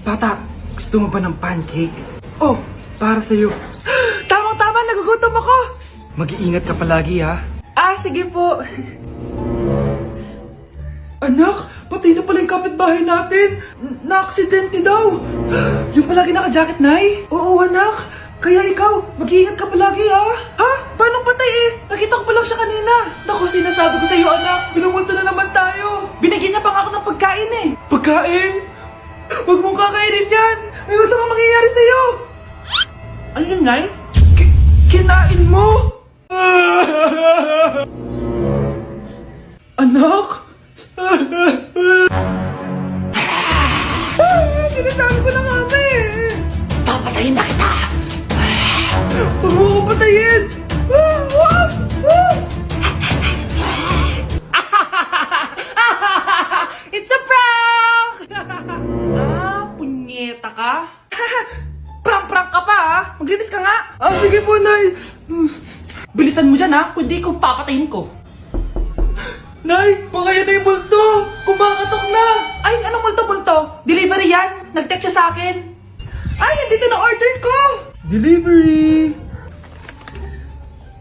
Bata, gusto mo ba ng pancake? Oh, para sa'yo. Tamang-tama, nagugutom ako! Mag-iingat ka palagi, ha? Sige po. Anak, patay na pala yung kapitbahay natin. Na-aksidente daw. Yung palagi naka-jacket, Nay? Oo, anak. Kaya ikaw, mag-iingat ka palagi, ha? Ha? Paano patay eh? Nakita ko pa lang siya kanina. Naku, sinasabi ko sa'yo, anak. Binumulto na naman tayo. Binigyan niya pa nga ako ng pagkain eh. Pagkain? Huwag mong kakainin yan. May gusto kang mangyayari sa'yo. Ano yun, Nay? Kinain mo? Anak? Sinasabi ko na nga ba eh. Papatayin na kita. Huwag mo ko patayin. It's a prank! Punyeta ka? Prank-prank ka pa ha? Maglinis ka nga. Sige po, Nay. Bilisan mo dyan ha, kundi kung papatayin ko. Nay, baka yan na yung multo. Kumakatok na. Ay, anong multo-multo? Delivery yan. Nag-text siya sa akin. Ay, andito na order ko. Delivery.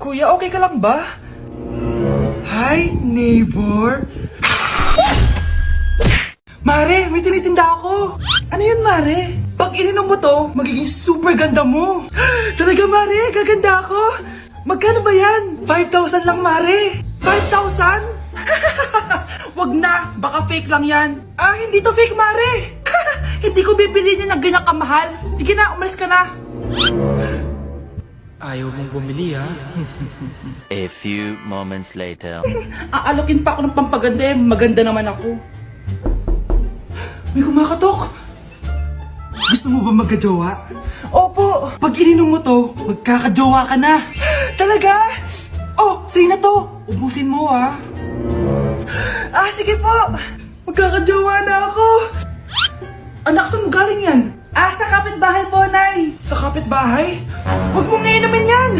Kuya, okay ka lang ba? Hi, neighbor. Mare, may tinitinda ako. Ano yun, Mare? Pag ininom mo to, magiging super ganda mo. Talaga, Mare, gaganda ako. Magkano ba yan? 5,000 lang, Mare. 5,000? Wag na, baka fake lang yan. Hindi to fake, Mare. Hindi ko bibili niya ng ganyan kamahal. Sige na, umalis ka na. Ayaw mong bumili, ha? A few moments later. Aalokin pa ako ng pampaganda eh. Maganda naman ako. May kumakatok. Gusto mo ba magkajowa? Opo! Pag ininom mo to, magkakajowa ka na. Talaga? Oh, sa'yo na to. Ubusin mo, ha? Sige po. Magkakajowa na ako. Anak, saan mo galing yan? Sa kapitbahay po, Nay. Sa kapitbahay? Huwag mong inumin yan.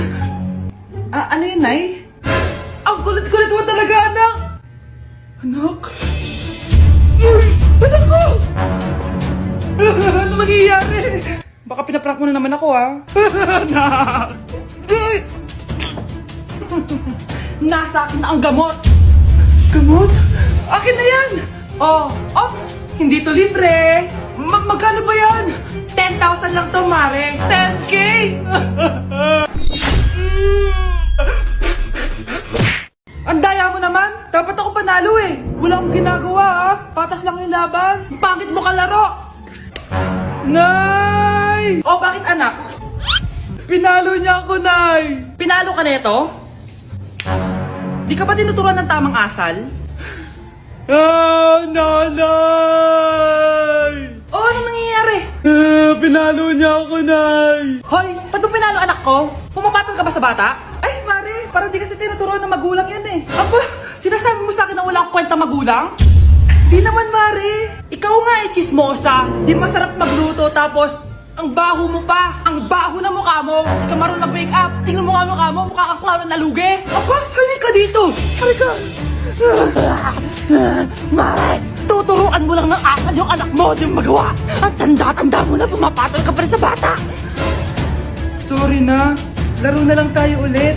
Ano yun, Nay? Ang kulit-kulit mo talaga, anak. Anak? Anak ko! Ano nangyayari? Baka pinaprank mo na naman ako, ha? Anak! Nasa akin na ang gamot! Gamot? Akin na yan! Ops! Hindi to libre! Magkano ba yan? 10,000 lang to, Mare! 10K! Ang daya mo naman! Dapat ako panalo eh! Wala akong ginagawa, ha? Patas lang yung laban! Pangit mo kalaro! Nay! Bakit, anak? Pinalo niya ako, Nay! Pinalo ka neto? Di ka ba tinuturuan ng tamang asal? Nanay! Ano nangyayari? Pinalo niya ako, Nay! Hoy, ba't mo pinalo anak ko? Pumapatol ka ba sa bata? Ay, Mare, parang di kasi tinuturuan ng magulang yan eh. Aba, sinasabi mo sa akin na wala akong kwenta magulang? Di naman, Mare. Ikaw nga eh, chismosa. Di masarap magluto tapos ang baho mo pa. Ang baho na mukha mo. Di ka marunong mag-make up. Tingnan mo nga mukha mo. Mukha kang clown na nalugi. Aba, halika dito. Halika. Mare, tuturuan mo lang ng asal yung anak mo. Di mo magawa. Ang tanda-tanda mo na pumapatol ka pa rin sa bata. Sorry na. Laro na lang tayo ulit.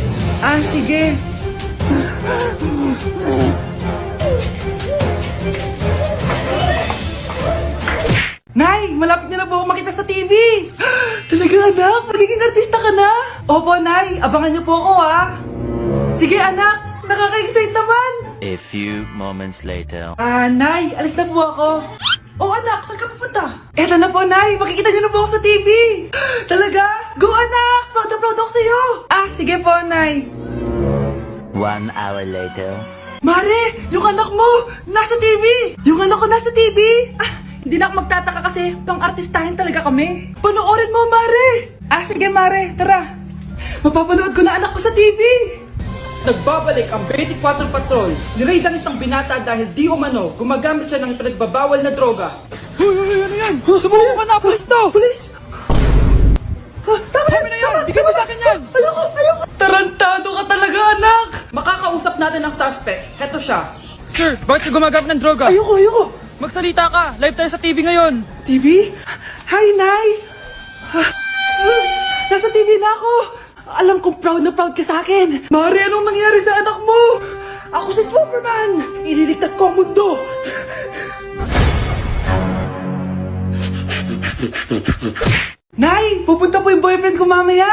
Sige. Nay, malapit na po ako makita sa TV. Talaga, anak? Magiging artista ka na? Opo, Nay. Abangan niyo po ako, ha? Sige, anak. Nakaka-excite naman. A few moments later. Nay, alis na po ako. Anak, saan ka pupunta? Eto na po, Nay. Makikita niyo na po ako sa TV. Talaga? Go, anak. Proud na proud ako sa'yo. Sige po, Nay. 1 hour later. Mare, yung anak mo, nasa TV. Yung anak ko nasa TV. Hindi na ako magtataka kasi pang-artistahin talaga kami. Panoorin mo, Mare. Sige, Mare. Tara. Mapapanood ko na anak ko sa TV. Nagbabalik ang 24 Patrol. Niraid ang isang binata dahil di umano gumagamit siya ng pinagbabawal na droga. Ano yan? Sumuko ka na, pulis to! Pulis! Tama na yan! Bigay mo sa akin yan! Ayoko! Tarantado ka talaga, anak! Makakausap natin ang suspect. Heto siya. Sir, bakit siya gumagamit ng droga? Ayoko! Magsalita ka! Live tayo sa TV ngayon! TV? Hi, Nay! Nasa TV na ako! Alam kong proud na proud ka sa akin! Mare, anong nangyari sa anak mo? Ako si Superman! Ililigtas ko ang mundo! Nay! Pupunta po yung boyfriend ko mamaya!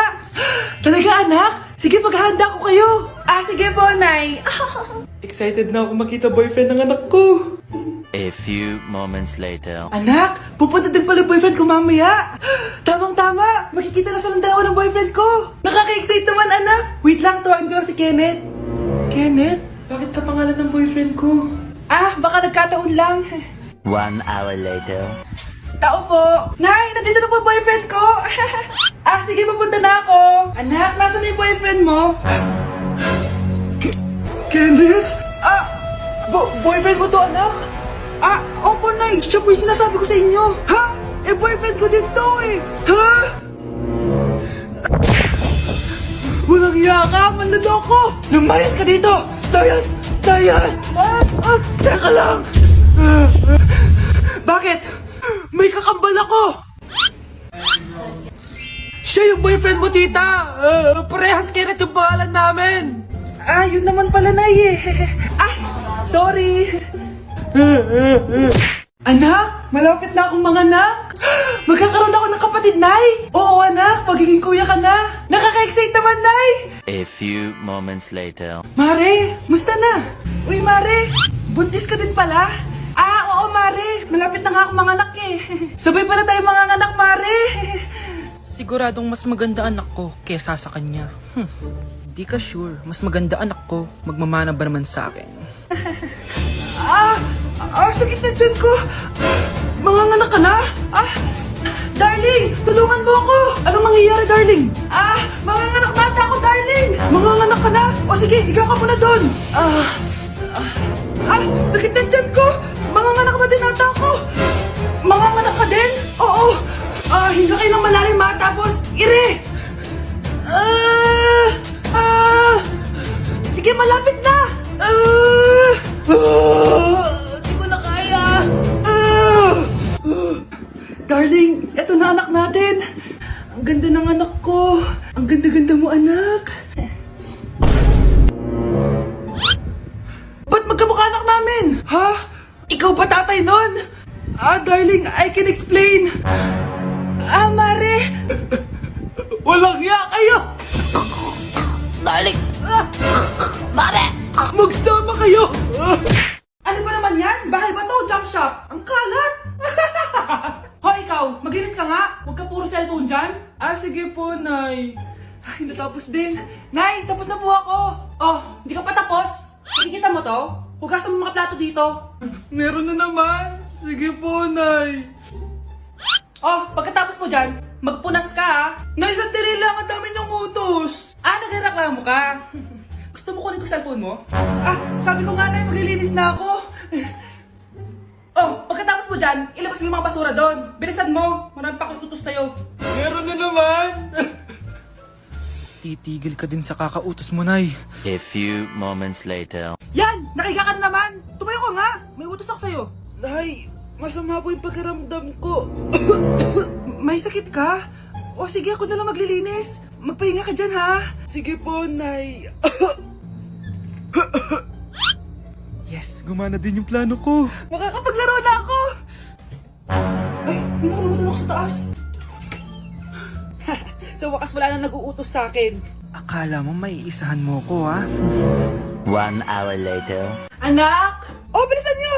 Talaga, anak? Sige, paghahanda ko kayo! Sige po, Nay! Excited na ako makita boyfriend ng anak ko! A few moments later. Anak, pupunta din pala yung boyfriend ko mamaya. Tamang-tama, makikita na silang dalawa ng boyfriend ko. Nakaka-excite naman, anak. Wait lang, tuwaan ko si Kenneth. Kenneth? Bakit ka pangalan ng boyfriend ko? Baka nagkataon lang. 1 hour later. Tao po. Nay, nandito na po ang boyfriend ko. Sige, pupunta na ako. Anak, nasa na yung boyfriend mo? Kenneth? Boyfriend mo to, anak? Opo, Nay. Siya po yung sinasabi ko sa inyo. Ha? Boyfriend ko din to, eh. Ha? Walang iya ka, manloloko. Lumayas ka dito. Layas! Teka lang. Bakit? May kakambal ako. Siya yung boyfriend mo, tita! Parehas Kenneth yung pangalan namin! Yun naman pala, Nay, eh. Sorry. Anak, malapit na akong manganak. Magkakaroon ako ng kapatid, Nay. Oo, anak, magiging kuya ka na. Nakaka-excite naman, Nay. A few moments later. Mare, musta na? Uy, Mare, buntis ka din pala? Oo, Mare, malapit na nga akong manganak eh. Sabay pala tayo manganganak, Mare. Siguradong mas maganda anak ko kesa sa kanya. Di ka sure, mas maganda anak ko, magmamana ba naman sa akin? Sakit na dyan ko. Manganganak ka na? Darling, tulungan mo ako. Anong mangyayari, darling? Manganganak na ata ako, darling. Manganganak ka na? O sige, ikaw ka muna doon. Sakit na dyan ko. Manganganak na din ata ako. Manganganak ka din? Oo. Hinga kayo ng malalim, tapos ire. Sige, malapit na. Di ko na kaya. Darling, eto na anak natin. Ang ganda ng anak ko. Ang ganda-ganda mo, anak. Ba't magkamukha anak namin? Ha? Ikaw ba tatay nun? Darling, I can explain. Mare. Walang ya kayo. Darling! Mare! Magsama kayo. Ano ba naman yan? Bahay ba to? Junk shop? Ang kalat. Hoy, ikaw, maginis ka nga. Huwag ka puro cellphone dyan. Sige po, Nay. Ay, natapos din. Nay, tapos na po ako. Hindi ka pa tapos? Nakikita mo to? Hugasan mo mga plato dito. Meron na naman. Sige po, Nay. Pagkatapos mo dyan, magpunas ka, ha? Nay, sandali lang. Ang dami niyong utos. Nagreklamo ka. Gusto mo kunin ko cellphone mo? Sabi ko nga, Nay, maglilinis na ako. Pagkatapos mo dyan, ilabas mo yung mga basura doon. Bilisan mo. Marami pa akong utos sa'yo. Meron na naman. Titigil ka din sa kakautos mo, Nay. A few moments later. Yan! Nakiga ka na naman! Tumayo ka nga! May utos ako sa'yo. Nay, masama po yung pagkaramdam ko. May sakit ka? Sige, ako na lang maglilinis. Magpahinga ka dyan, ha? Sige po, Nay. Yes, gumana din yung plano ko. Makakapaglaro na ako! Ay, hindi ako naman ako sa taas. Sa wakas wala nang nag-uutos sa akin. Akala mo may isahan mo ko, ha? 1 hour later. Anak! Bilisan niyo!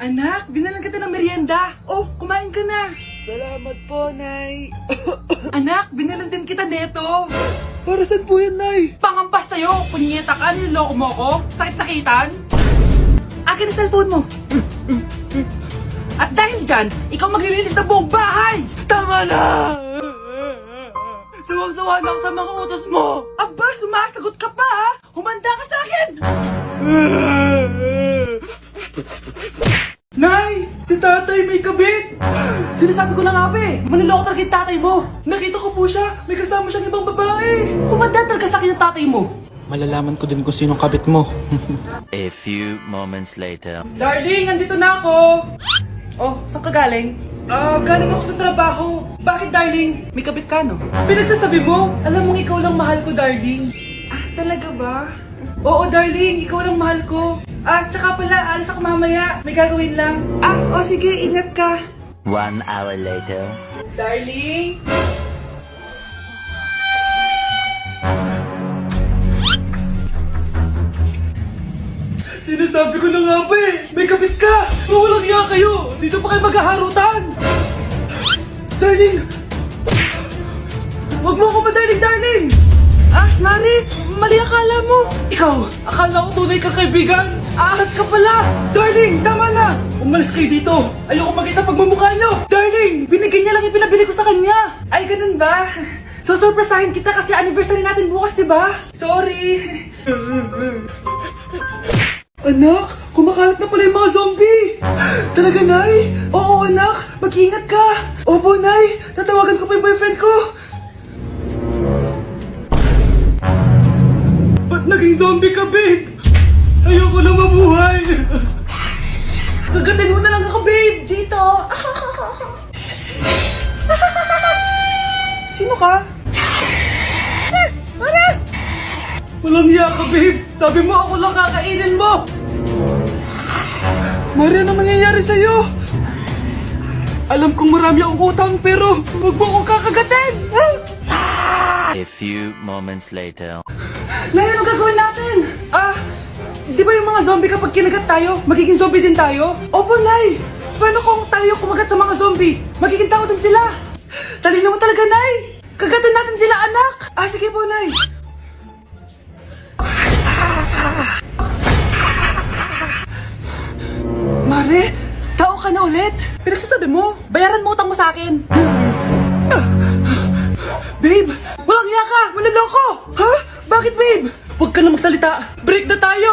Anak, binalan kita ng merienda. Kumain ka na. Salamat po, Nay. Anak, binalan din kita neto. Para saan po yan, Nay? Pangampas sa'yo. Punyeta ka, niloloko mo ko. Sakit-sakitan. Akin ang cellphone mo. At dahil dyan, ikaw maglilinis ng buong bahay. Tama na! Sawang-sawa na ako sa mga utos mo. Aba, sumasagot ka pa, ha? Humanda ka sa akin! Nay! Si tatay may kabit! Sinasabi ko na nga ba eh! Maniloko talaga yung tatay mo! Nakita ko po siya! May kasama siyang ibang babae! Humanda talaga sa akin ang tatay mo! malalaman ko din kung sinong kabit mo. A few moments later. Darling, andito na ako! Oh, saan ka galing? Galing ako sa trabaho. Bakit, darling? May kabit ka, no? Pinagsasabi mo, alam mong ikaw lang mahal ko, darling. Talaga ba? Oo, darling, ikaw lang mahal ko. Tsaka pala, alis ako mamaya. May gagawin lang. Sige, ingat ka. 1 hour later. Darling? Sinasabi ko na nga ba eh, may kabit ka! Mawalang iya kayo! Dito pa kayo maghaharutan! Darling! Huwag mo ako darling! Mari, mali akala mo. Ikaw, akala ko tunay kang kaibigan! Ahas ka pala! Darling, tama na! Umalis kayo dito! Ayoko makita pagmumukha nyo! Darling, binigyan niya lang yung pinabili ko sa kanya! Ay, ganun ba? So, surpresahin kita kasi anniversary natin bukas, di ba? Sorry! Anak, kumakalat na pala yung mga zombie! Talaga, Nay? Oo, anak! Mag-ingat ka! Opo, Nay! Tatawagan ko pa yung boyfriend ko! Ba't naging zombie ka, babe? Ayoko na mabuhay! Kagatin mo na lang ako, babe! Dito! Sino ka? Walang hiya ka, babe! Sabi mo ako lang kakainin mo! Mari, ano mangyayari sa'yo? Alam kong marami akong utang pero huwag mo akong kakagatin! A few moments later. Nay, ano gagawin natin? Di ba yung mga zombie kapag kinagat tayo, magiging zombie din tayo? Opo, Nay! Paano kung tayo kumagat sa mga zombie? Magiging tao din sila! Talino mo talaga, Nay! Kagatan natin sila, anak! Sige po, Nay! Mare, tao ka na ulit? Pinagsasabi mo, bayaran mo utang mo sa akin. Babe, walang hiya ka! Manloloko! Ha? Bakit, babe? Huwag ka na magsalita. Break na tayo!